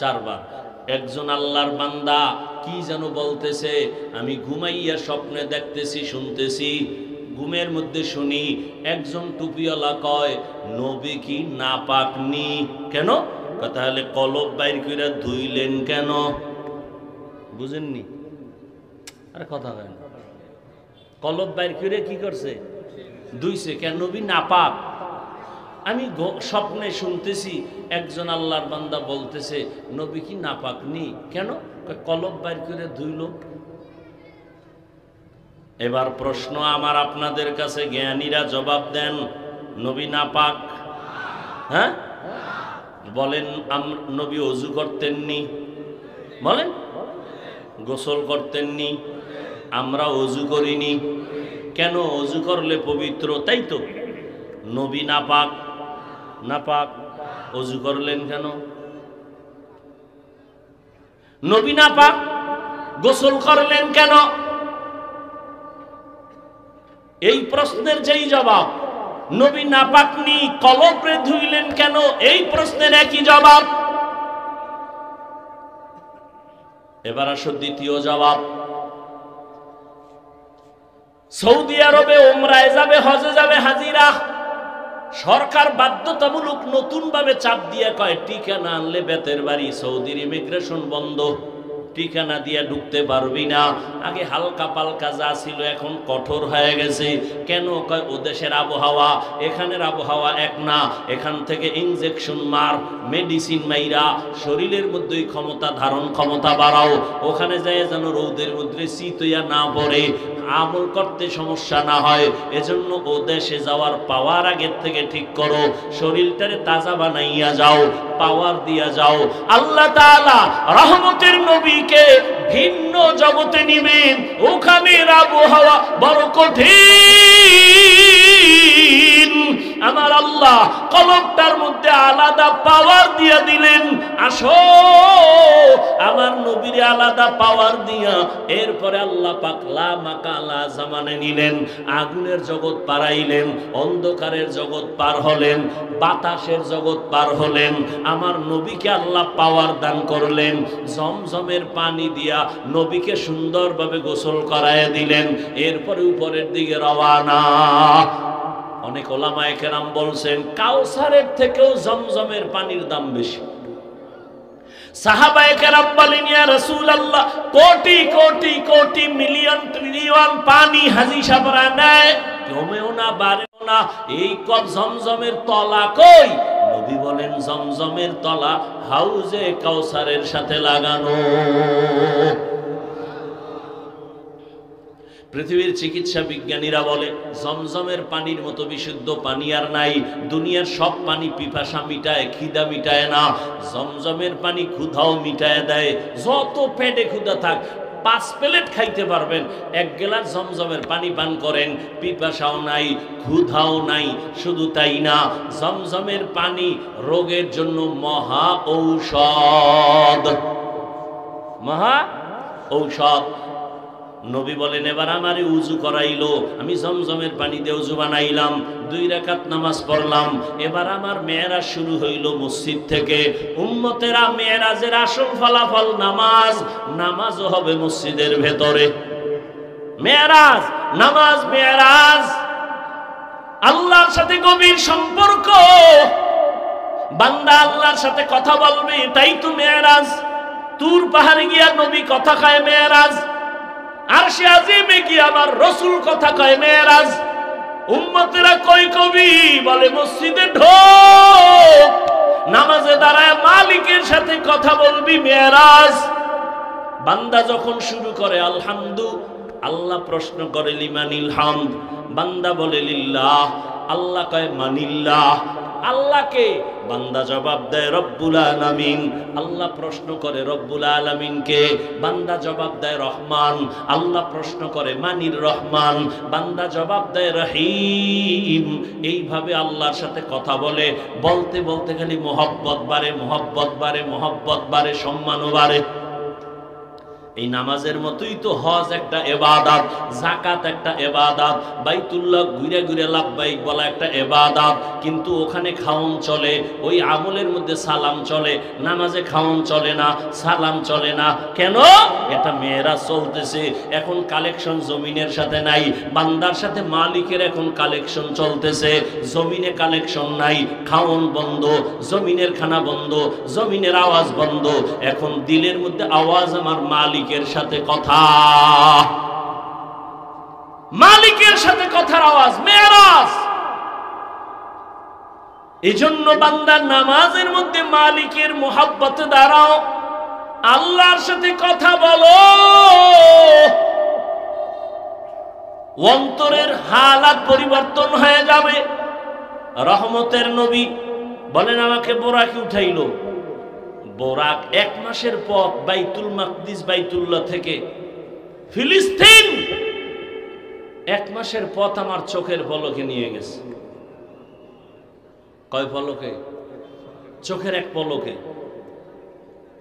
৪ বার। একজন আল্লাহর বান্দা কি যেন বলতেছে, আমি ঘুমাইয়া স্বপ্নে দেখতেছি, শুনতেছি। ঘুমের মধ্যে শুনি একজন টুপিওয়ালা কয়, নবী কি নাপাক নি? কেন? তাহলে কলব বাইর কইরা ধুইলেন কেন? বুঝেননি? আরে কথা হয় না। কলব বাইর করে কি করছে? ধুইছে কেন? নবী নাপাক। আমি স্বপ্নে শুনতেছি একজন আল্লাহর বান্দা বলতেছে নবী কি নাপাক নি? কেন? কলব বাইর করে ধুইল। এবার প্রশ্ন আমার আপনাদের কাছে, জ্ঞানীরা জবাব দেন, নবী নাপাক? হ্যাঁ বলেন। নবী ওযু করতেননি? বলেন। গোসল করতেননি? আমরা ওযু করিনি কেন? ওযু করলে পবিত্র, তাই তো। নবী নাপাক? নাপাক, ওযু করলেন কেন? নবী নাপাক, গোসল করলেন কেন? এই প্রশ্নের যেই জবাব, নবী নাপাক নি কলবে ধুইলেন কেন, এই প্রশ্নের একই জবাব। এবার আসো দ্বিতীয় জবাব। সৌদি আরবে উমরায় যাবে, হজে যাবে হাজিরা, সরকার বাধ্যতামূলক নতুন ভাবে চাপ দিয়ে কয় ঠিকানা আনলে বেতের বাড়ি, সৌদির ইমিগ্রেশন বন্ধ, ঠিকানা দিয়ে ঢুকতে পারবি না। আগে হালকা পালকা যা ছিল এখন কঠোর হয়ে গেছে। কেন? কয় ও দেশের আবহাওয়া এখানের আবহাওয়া এক না, এখান থেকে ইনজেকশন মার, মেডিসিন মাইরা শরীরের মধ্যে ক্ষমতা ধারণ ক্ষমতা বাড়াও, ওখানে যায় যেন রৌদের মধ্যে শীত হইয়া না পড়ে, আমল করতে সমস্যা না হয়। এজন্য ও দেশে যাওয়ার পাওয়ার আগের থেকে ঠিক করো, শরীরটারে তাজা বানাইয়া যাও, পাওয়ার দিয়া যাও। আল্লাহ তাআলা রহমতের নবীকে ভিন্ন জগতে নিবেন, ওখানের আবহাওয়া বড় কঠিন। আমার আল্লাহ কলবটার মধ্যে আলাদা পাওয়ার দিয়া দিলেন। আসো আমার নবীর আলাদা পাওয়ার দিয়া এরপরে আল্লাহ পাক লা মাকালা জামানে নিলেন, আগুনের জগৎ পারাইলেন, অন্ধকারের জগৎ পার হলেন, বাতাসের জগৎ পার হলেন। আমার নবীকে আল্লাহ পাওয়ার দান করলেন, জমজমের পানি দিয়া নবীকে সুন্দরভাবে গোসল করায় দিলেন। এরপরে উপরের দিকে রওয়ানা। অনেক ওলামায়ে কেরাম বলছেন কাউসারের থেকেও জমজমের পানির দাম বেশি। সাহাবায়ে কেরাম বলেন ইয়া রাসূলুল্লাহ, কোটি কোটি কোটি মিলিয়ন ট্রিলিয়ন পানি হাজি সাবরা নেয়, কমেও না বাড়েও না, এই কপ জমজমের তলা কই? নবী বলেন জমজমের তলা হাউজে কাউসারের সাথে লাগানো। পৃথিবীর চিকিৎসা বিজ্ঞানীরা বলে জমজমের পানির মতো বিশুদ্ধ পানি আর নাই। দুনিয়ার সব পানি পিপাসা মিটায়, খিদা মিটায় না। জমজমের পানি ক্ষুধাও মিটায় দেয়। যত পেটে ক্ষুধা থাক, 5 প্লেট খাইতে পারবেন, 1 গ্লাস জমজমের পানি পান করেন, পিপাসাও নাই, ক্ষুধাও নাই। শুধু তাই না, জমজমের পানি রোগের জন্য মহা ঔষধ, মহা ঔষধ। নবী বলেন এবার আমারে উযু করাইলো, আমি জমজমের পানি দিয়ে উযু বানাইলাম, 2 রাকাত নামাজ পড়লাম। এবার আমার মেরাজ শুরু হইল মসজিদ থেকে। উম্মতেরা মেরাজের আসল ফলাফল নামাজ, নামাজও হবে মসজিদের ভেতরে। মেরাজ, নামাজ, মেরাজ আল্লাহর সাথে গভীর সম্পর্ক। বান্দা আল্লাহর সাথে কথা বলবে, এটাই তো মেরাজ। তুর পাহাড়ে গিয়া নবী কথা কয় মেরাজ, আরশে আজিমে গিয়ে আমার রাসূল কথা কয় মেরাজ। উম্মতেরা কই কবি বলে মসজিদে ঢোক, নামাজে দাঁড়ায় মালিকের সাথে কথা বলবি মেরাজ। বান্দা যখন শুরু করে আলহামদু, আল্লাহ প্রশ্ন করে লিমানিল হামদ, বান্দা বলে লিল্লাহ, আল্লাহ কয় মানিল্লাহ। আল্লাহকে বান্দা জবাব দেয় রব্বুল আলামিন। আল্লাহ প্রশ্ন করে রব্বুল আলামিনকে, বান্দা জবাব দেয় রহমান। আল্লাহ প্রশ্ন করে মানির রহমান, বান্দা জবাব দেয় রহিম। এইভাবে আল্লাহর সাথে কথা বলে, বলতে বলতে খালি মোহব্বত বাড়ে, মোহব্বত বাড়ে, মোহব্বত বাড়ে, সম্মানও বাড়ে। এই নামাজের মতোই তো হজ একটা ইবাদত, যাকাত একটা ইবাদত, বাইতুল্লাহ ঘুরে ঘুরে লাব্বাইক বলা একটা ইবাদত। কিন্তু ওখানে খাওন চলে, ওই আমলের মধ্যে সালাম চলে। নামাজে খাওন চলে না, সালাম চলে না। কেন? এটা মেয়েরাজ চলতেছে। এখন কালেকশন জমিনের সাথে নাই, বান্দার সাথে মালিকের এখন কালেকশন চলতেছে। জমিনে কালেকশন নাই, খাওন বন্ধ, জমিনের খানা বন্ধ, জমিনের আওয়াজ বন্ধ। এখন দিলের মধ্যে আওয়াজ আমার মালিকের সাথে কথা, মালিকের সাথে কথার আওয়াজ। মেরাজ এজন্য বান্দা নামাজের মধ্যে মালিকের মোহাব্বতে দাঁড়াও, আল্লাহর সাথে কথা বলো, অন্তরের হালাত পরিবর্তন হয়ে যাবে। রহমতের নবী বলেন আমাকে বোরাকে উঠাইলো। বোরাক 1 মাসের পথ বাইতুল মাকদিস বাইতুল্লাহ থেকে ফিলিস্তিন, 1 মাসের পথ আমার চোখের পলকে নিয়ে গেছে। কয় পলকে? চোখের এক পলকে।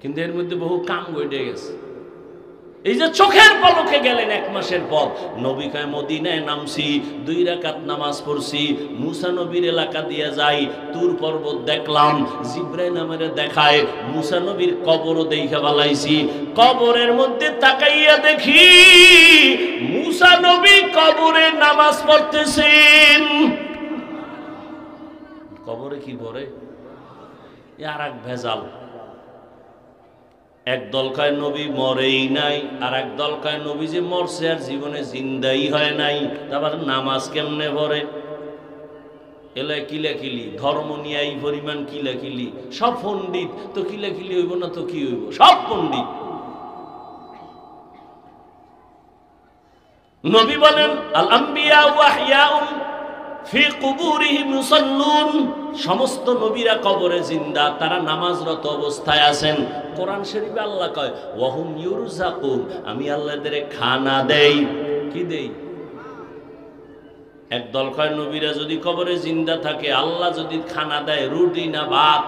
কিন্তু এর মধ্যে বহু কাম ঘটে গেছে। এই যে চোখের পলকে গেলেন 1 মাসের পথ। নবী কয় মদিনায় নামছি, 2 রাকাত নামাজ পড়ছি, মুসা নবীর এলাকা দিয়ে যাই, তুর পর্বত দেখলাম, জিব্রাইল আমারে দেখায়, মুসা নবীর কবরও দেখে বালাইছি। কবরের মধ্যে তাকাইয়া দেখি মুসা নবী কবরে নামাজ পড়তেছেন। কবরে কি পড়ে? আর এক ভেজাল। এক দল কয় নবী মরেই নাই, আর এক দল কয় নবী যে মরছে আর জীবনে জিন্দাই হয় নাই। তারপর নামাজ কেমনে পড়ে? এলায় কিলাকিলি, ধর্ম নিয়ে এই পরিমাণ কিলাকিলি। সব পণ্ডিত তো কিলাকিলি হইব না তো কি হইব? সব পণ্ডিত। নবী বলেন আল আম্বিয়া ওয়াহইয়াউন ফি কুবুরিহিম ইউসাল্লুন, সমস্ত নবীরা কবরে জিন্দা, তারা নামাজরত অবস্থায় আছেন। কোরআন শরীফে আল্লাহ কয় ওয়াহুম ইউরজাকুন, আমি আল্লাহ এদের খানা দেই। কি দেই? একদল কয় নবীরা যদি কবরে জিন্দা থাকে, আল্লাহ যদি খানা দেয় রুটি না ভাত,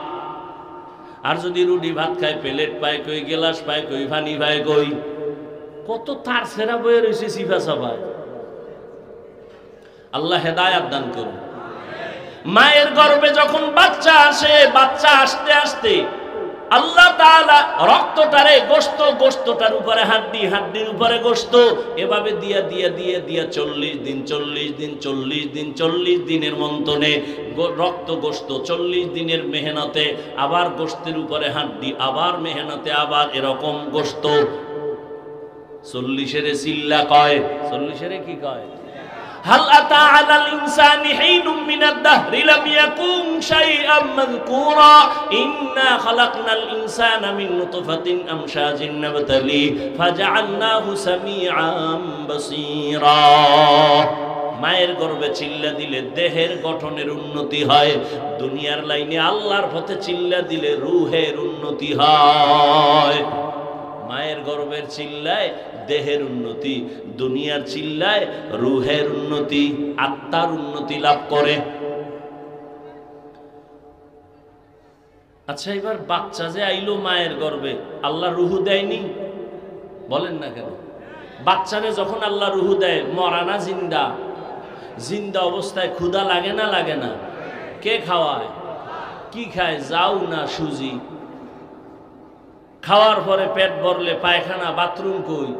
আর যদি রুটি ভাত খায় প্লেট পায় কই, গেলাস পায় কই, পানি পায় কই। কত তার সেরা বয়ে রয়েছে সিফা সভায়। আল্লাহ হেদায়াত দান করুন। মায়ের গর্ভে যখন বাচ্চা আসে, বাচ্চা আসতে আসতে আল্লাহ তাআলা রক্তটারে গোশতটার উপরে হাড্ডি, হাড্ডির উপরে গোশত, এভাবে দিয়া দিয়া দিয়া দিয়া 40 দিন 40 দিন 40 দিন 40 দিনের মন্তনে রক্ত গোশত, 40 দিনের মেহনতে আবার গোশতের উপরে হাড্ডি, আবার মেহনতে আবার এরকম গোশত। 40-এর চিল্লা কয়, 40-এর কি কয়? হাল আতা আলাল ইনসানি হিনুম মিনাদ দাহরি লাম ইয়াকুন শাইআম মাযকুরা ইন্না খালাকনাল ইনসানা মিন নুতফাতিন আমশাজিন নাবতালি ফাজআলনাহু সামিআম বাসীরা। মায়ের গর্ভে চিল্লা দিলে দেহের গঠনের উন্নতি হয়, দুনিয়ার লাইনে আল্লাহর পথে চিল্লা দিলে রূহের উন্নতি হয়। মায়ের গর্ভের চিল্লায় দেহের উন্নতি, দুনিয়ার চিল্লায় রূহের উন্নতি, আত্মার উন্নতি লাভ করে। আচ্ছা, এবার বাচ্চা যে আইলো মায়ের গর্ভে, আল্লাহ রুহু দেয়নি? বলেন না কেন? বাচ্চারে যখন আল্লাহ রুহু দেয়, মরা না জিন্দা? জিন্দা অবস্থায় ক্ষুধা লাগে না লাগে না? কে খাওয়ায়? কি খায়? যাও না সুজি? খাওয়ার পরে পেট ভরলে পায়খানা, বাথরুম কই?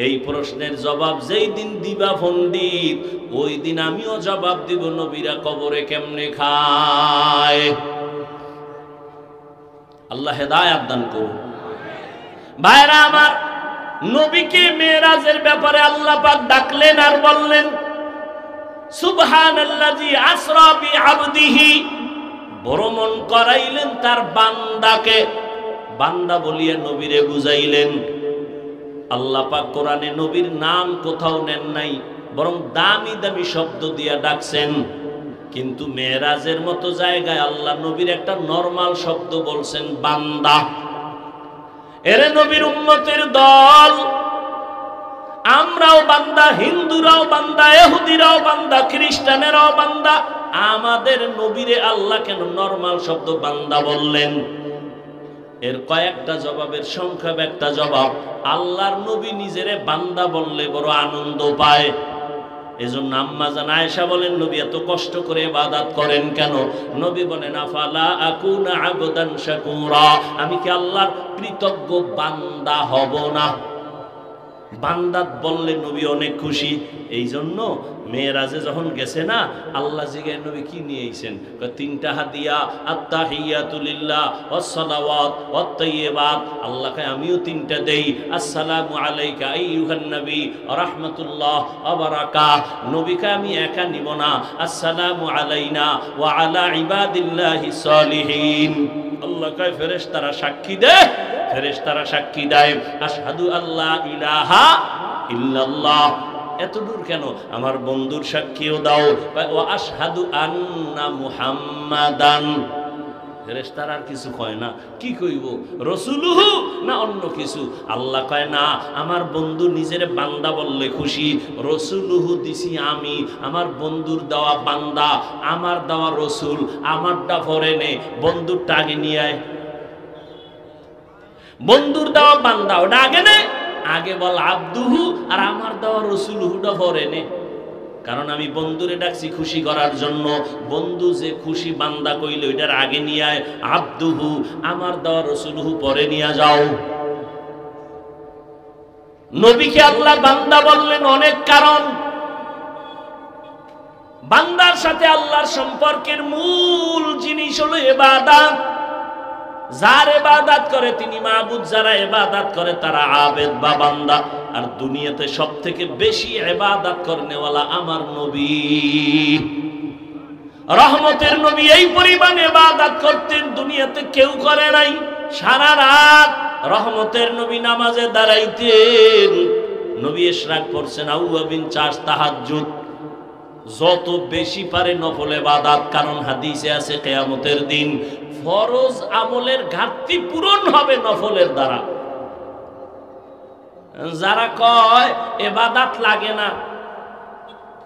এই প্রশ্নের জবাব যেই দিন দিবা পণ্ডিত, ওই দিন আমিও জবাব দিব নবীরা কবরে কেমনে খায়। আল্লাহ হেদায়াত দান করুন। ভাইরা আমার, নবীকে মেরাজের ব্যাপারে আল্লাহ পাক ডাকলেন আর বললেন সুবহানাল্লাযী আসরা বিআবদিহি, ভ্রমণ করাইলেন তার বান্দাকে। বান্দা বলিয়া নবীরে বুঝাইলেন। আল্লাহ পাক কোরআনে নবীর নাম কোথাও নেন নাই, বরং দামি দামি শব্দ দিয়া ডাকছেন। কিন্তু মেরাজের মতো জায়গায় আল্লাহ নবীর একটা নরমাল শব্দ বলছেন, বান্দা। এরে নবীর উম্মতের দল, আমরাও বান্দা, হিন্দুরাও বান্দা, ইহুদিরাও বান্দা, খ্রিস্টানেরাও বান্দা। আমাদের নবীরে আল্লাহ কেন নরমাল শব্দ বান্দা বললেন? এর কয়েকটা জবাবের সংক্ষেপ একটা জবাব, আল্লাহর নবী নিজেরে বান্দা বললে বড় আনন্দ পায়। এজন্য আম্মা জান আয়েশা বলেন, নবী এত কষ্ট করে ইবাদত করেন কেন? নবী বলেন আফালা আকুনা আবদান শাকুরা, আমি কি আল্লাহর কৃতজ্ঞ বান্দা হব না? বান্দাত বললে নবী অনেক খুশি। এই জন্য মেয়েরাজে যখন গেছে না, আল্লাহ জিগায় নবী কি নিয়ে আইছেন? তিনটা হাদিয়া, আত্তাহিয়াতু লিল্লাহ ওয়াস সালাওয়াত ওয়াত তাইয়্যিবাত। আল্লাহ কয় আমিও তিনটা দেই। আসসালামু আলাইকা আইয়ুহান নবী ওয়া রাহমাতুল্লাহ ওয়া বারাকাতুহু। নবী কয় আমি একা নিব না, আসসালামু আলাইনা ওয়া আলা ইবাদিল্লাহিস সালিহিন। আল্লাহ কয় ফেরেশতারা সাক্ষী দে, ফেরেশতারা সাক্ষী দেয় আশহাদু আল্লা ইলাহা ইল্লাল্লাহ। এত দূর কেন? আমার বন্ধুর সাক্ষীও দাও। ওয়া আশহাদু আন্না মুহাম্মাদান। ফেরেশতারা আর কিছু কয় না, কি কইব? রাসূলুহু না অন্য কিছু? আল্লাহ কয় না, আমার বন্ধু নিজের বান্দা বললে খুশি। রাসূলুহু দিছি আমি, আমার বন্ধুর দেওয়া বান্দা, আমার দেওয়া রাসূল, আমারটা পরে নে, বন্ধুরটা আগে নিয়ে আয়। বন্ধুর দেওয়া বান্দা ওটা আগে নে, আগে বল আব্দুহু, আর আমার দেওয়া রাসূলুহুটা পরে নে। কারণ আমি বন্ধুরে ডাকছি খুশি করার জন্য। বন্ধু যে খুশি বান্দা কইলে ওইটার আগে নিয়ে আয়। আব্দুহু, আমার দেওয়া রাসূলুহু পরে নিয়ে যাও। নবীকে আল্লাহ বান্দা বললেন অনেক কারণ। বান্দার সাথে আল্লাহর সম্পর্কের মূল জিনিস হলো ইবাদত। যার ইবাদত করে তিনি মাবুদ, যারা ইবাদত করে তারা আবেদ বা বান্দা। আর দুনিয়াতে সবথেকে বেশি ইবাদত করনেওয়ালা আমার নবী। রহমতের নবী এই পরিমাণ ইবাদত করতেন, দুনিয়াতে কেউ করে নাই। সারা রাত রহমতের নবী নামাজে দাঁড়াইতেন। নবী ইশরাক পড়ছেন, আউয়াবিন চাষ, তাহাজ্জুদ, যত বেশি পারে নফল ইবাদত। কারণ হাদিসে আছে কিয়ামতের দিন ফরজ আমলের ঘাটতি পূরণ হবে নফলের দ্বারা। যারা কয় ইবাদত লাগে না,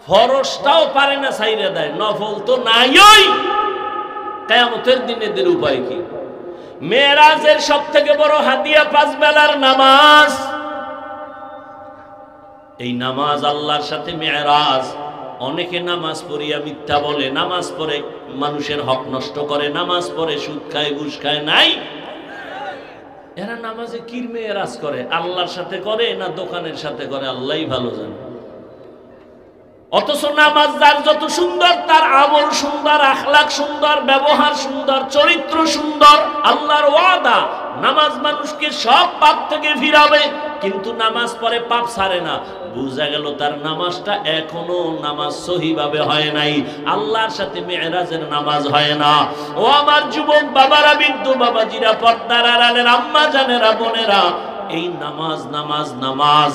ফরজটাও পারে না ছাইরে দেয়, নফল তো নাইই, কিয়ামতের দিন এদের উপায় কি? মেরাজের সবথেকে বড় হাদিয়া 5 বেলার নামাজ। এই নামাজ আল্লাহর সাথে মেরাজ। অনেকে নামাজ পড়িয়া মিথ্যা বলে, নামাজ পড়ে মানুষের হক নষ্ট করে, নামাজ পড়ে সুদ খায়, ঘুষ খায়। নাই, এরা নামাজে কি মেরাজ করে? আল্লাহর সাথে করে না দোকানের সাথে করে? আল্লাহই ভালো জানে। অথচ নামাজ যার যত সুন্দর, তার আমল সুন্দর, আখলাক সুন্দর, ব্যবহার সুন্দর, চরিত্র সুন্দর। আল্লাহর ওয়াদা, নামাজ মানুষকে সব পাপ থেকে ফিরাবে। কিন্তু নামাজ পড়ে পাপ ছাড়ে না, বুঝা গেল তার নামাজটা এখনো নামাজ সহিভাবে হয় নাই। আল্লাহর সাথে মেরাজের নামাজ হয় না। ও আমার যুবক বাবারা, বৃদ্ধ বাবাজিরা, পর্দার আড়ালের আম্মা জানেরা, বোনেরা, এই নামাজ নামাজ নামাজ,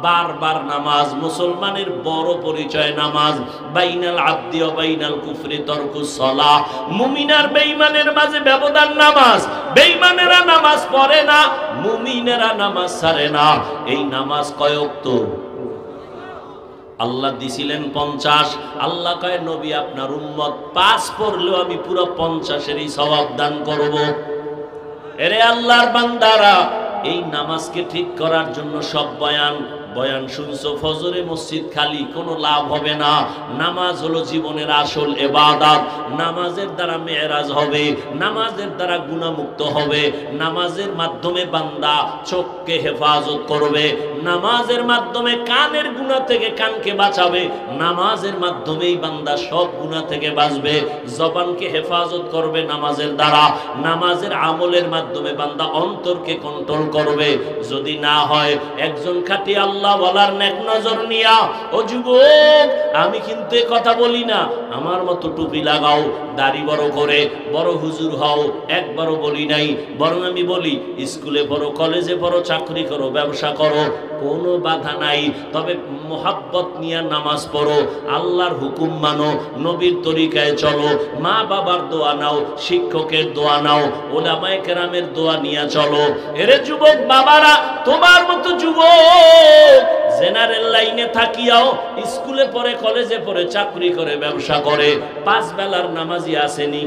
বারবার নামাজ মুসলমানের বড় পরিচয়। নামাজ বাইনাল আবদি ওয়া বাইনাল কুফরি তারকুস সালাহ। মুমিন আর বেঈমানের মাঝে ব্যবধান নামাজ। বেঈমানেরা নামাজ পড়ে না, মুমিনেরা নামাজ ছাড়ে না। এই নামাজ কয় ওয়াক্ত? আল্লাহ দিছিলেন 50। আল্লাহ কয় নবী আপনার উম্মত 5 পড়লেও আমি পুরো 50-এরই সওয়াব দান করব। এরে আল্লাহর বান্দারা, এই নামাজকে ঠিক করার জন্য সব বয়ান শুনছো, ফজরে মসজিদ খালি, কোনো লাভ হবে না। নামাজ হলো জীবনের আসল ইবাদত। নামাজের দ্বারা মেরাজ হবে, নামাজের দ্বারা গুনাহমুক্ত হবে। নামাজের মাধ্যমে বান্দা চোখকে হেফাজত করবে, নামাজের মাধ্যমে কানের গুনাহ থেকে কানকে বাঁচাবে, নামাজের মাধ্যমেই বান্দা সব গুনাহ থেকে বাঁচবে। জবানকে হেফাজত করবে নামাজের দ্বারা, নামাজের আমলের মাধ্যমে বান্দা অন্তরকে কন্ট্রোল করবে। যদি না হয়, একজন খাঁটি আল্লাহ ওয়ালার নেক নজর নিয়া, ও যুবক, আমি কিন্তু এই কথা বলি না আমার মতো টুপি লাগাও, দাড়ি বড় করে বড় হুজুর হও, একবারও বলি নাই। বরং আমি বলি স্কুলে পড়ো, কলেজে পড়ো, চাকরি করো, ব্যবসা করো, কোনো বাধা নাই। তবে মোহাব্বত নিয়ে নামাজ পড়ো, আল্লাহর হুকুম মানো, নবীর তরিকায় চলো, মা বাবার দোয়া নাও, শিক্ষকের দোয়া নাও, ওলামায়ে কেরামের দোয়া নিয়ে চলো। এরে যুবক বাবারা, তোমার মতো যুবক জেনারেল লাইনে থাকিয়াও স্কুলে পড়ে, কলেজে পড়ে, চাকরি করে, ব্যবসা করে, 5 বেলার নামাজি আসেনি?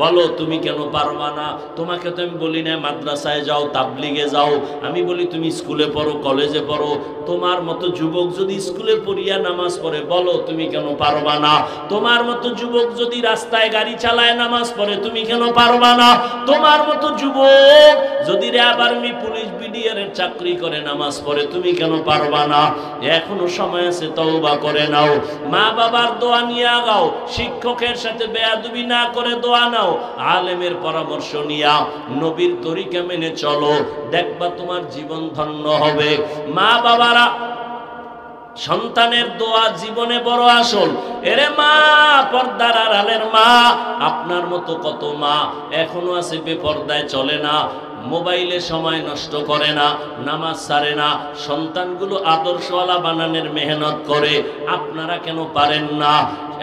বলো তুমি কেন পারবা না? তোমাকে তো আমি বলি না মাদ্রাসায় যাও, তাবলিগে যাও, আমি বলি তুমি স্কুলে পড়ো, কলেজে পড়ো। তোমার মতো যুবক যদি স্কুলে পড়িয়া নামাজ পড়ে, বলো তুমি কেন পারবা না? তোমার মতো যুবক যদি রাস্তায় গাড়ি চালায় নামাজ পড়ে, তুমি কেন পারবা না? তোমার মতো যুবক যদি র্যাব, আর্মি, পুলিশ, বিডিআর এর চাকরি করে নামাজ পড়ে, তুমি কেন পারবা না? এখনো সময় আছে, তওবা করে নাও। মা বাবার দোয়া নিয়ে আগাও, শিক্ষকের সাথে বেয়াদবি না করে দোয়া নাও, আলেমের পরামর্শ নিয়া নবীর তরিকা মেনে চলো, দেখবা তোমার জীবন ধন্য হবে। মা বাবারা, সন্তানের দোয়া জীবনে বড় আসল। এরে মা, পর্দার আড়ালের মা, আপনার মতো কত মা এখনো আছে বেপর্দায় চলে না, মোবাইলে সময় নষ্ট করে না, নামাজ ছাড়ে না, সন্তানগুলো আদর্শওয়ালা বানানোর মেহনত করে। আপনারা কেন পারেন না?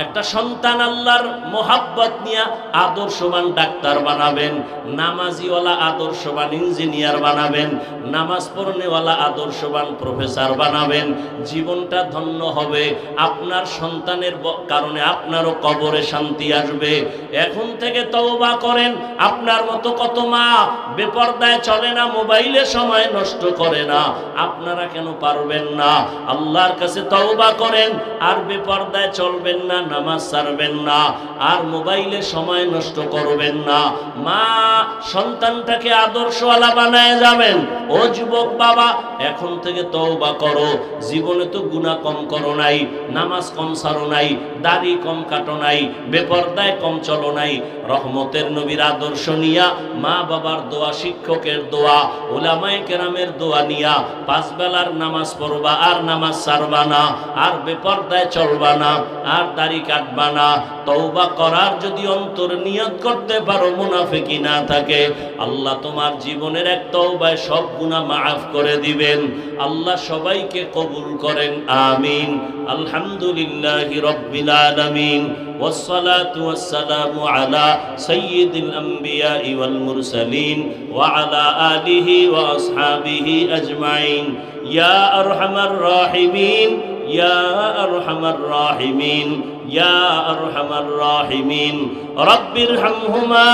একটা সন্তান আল্লাহর মোহাব্বত নিয়ে আদর্শবান ডাক্তার বানাবেন, নামাজিওয়ালা আদর্শবান ইঞ্জিনিয়ার বানাবেন, নামাজ পড়নেওয়ালা আদর্শবান প্রফেসর বানাবেন, জীবনটা ধন্য হবে। আপনার সন্তানের কারণে আপনারও কবরে শান্তি আসবে। এখন থেকে তওবা করেন। আপনার মতো কত মা বেপরদায় চলে না, মোবাইলে সময় নষ্ট করে না, আপনারা কেন পারবেন না? আল্লাহর কাছে তওবা করেন, আর বেপরদায় চলবেন না, নামাজ ছাড়বেন না, আর মোবাইলে সময় নষ্ট করবেন না। মা সন্তানটাকে আদর্শওয়ালা বানায় যাবেন। ও যুবক বাবা, এখন থেকে তওবা করো। জীবনে তো গুনাহ কম করো নাই, নামাজ কম ছাড়ো নাই, দাড়ি কম কাটো নাই, বেপরদায় কম চলো নাই। রহমতের নবীর আদর্শ নিয়া, মা বাবার দোয়া, শিক্ষকের দোয়া, উলামায়ে কেরামের দোয়া নিয়া 5 বেলার নামাজ পড়বা, আর নামাজ ছাড়বা না, আর বেপরদায় চলবা না, আর দাড়ি কাটবা না। তওবা করার যদি অন্তর নিয়ত করতে পারো, মুনাফিকি না থাকে, আল্লাহ তোমার জীবনের এক তওবায় সব গুনাহ মাফ করে দিবেন। আল্লাহ সবাইকে কবুল করেন, আমিন। আলহামদুলিল্লাহি রাব্বিল আলামিন, والصلاة والسلام على سيد الأنبياء والمرسلين وعلى آله وأصحابه أجمعين. يا أرحم الراحمين، يا أرحم الراحمين، يا أرحم الراحمين. رب ارحمهما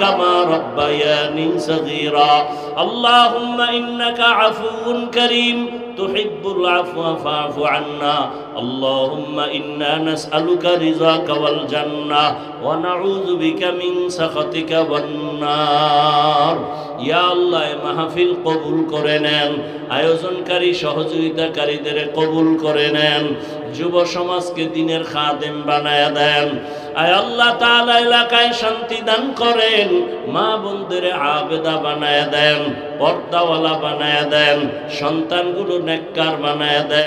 كما ربياني صغيرا. اللهم إنك عفو كريم تحب العفو فاعف عنا. اللهم إنا نسألك رضاك والجنة ونعوذ بك من سخطك والنار. ইয়া আল্লাহ, মাহফিল কবুল করে নেন, আয়োজনকারী সহযোগিতাকারীদের কবুল করে নেন, যুব সমাজকে দ্বীনের খাদেম বানায়া দেন। আয় আল্লাহ তাআলা এলাকায় শান্তি দান করেন, মা বোনদের আবেদা বানায়া দেন, পর্দাওয়ালা বানায়া দেন, সন্তানগুলো নেককার বানায়া দেন।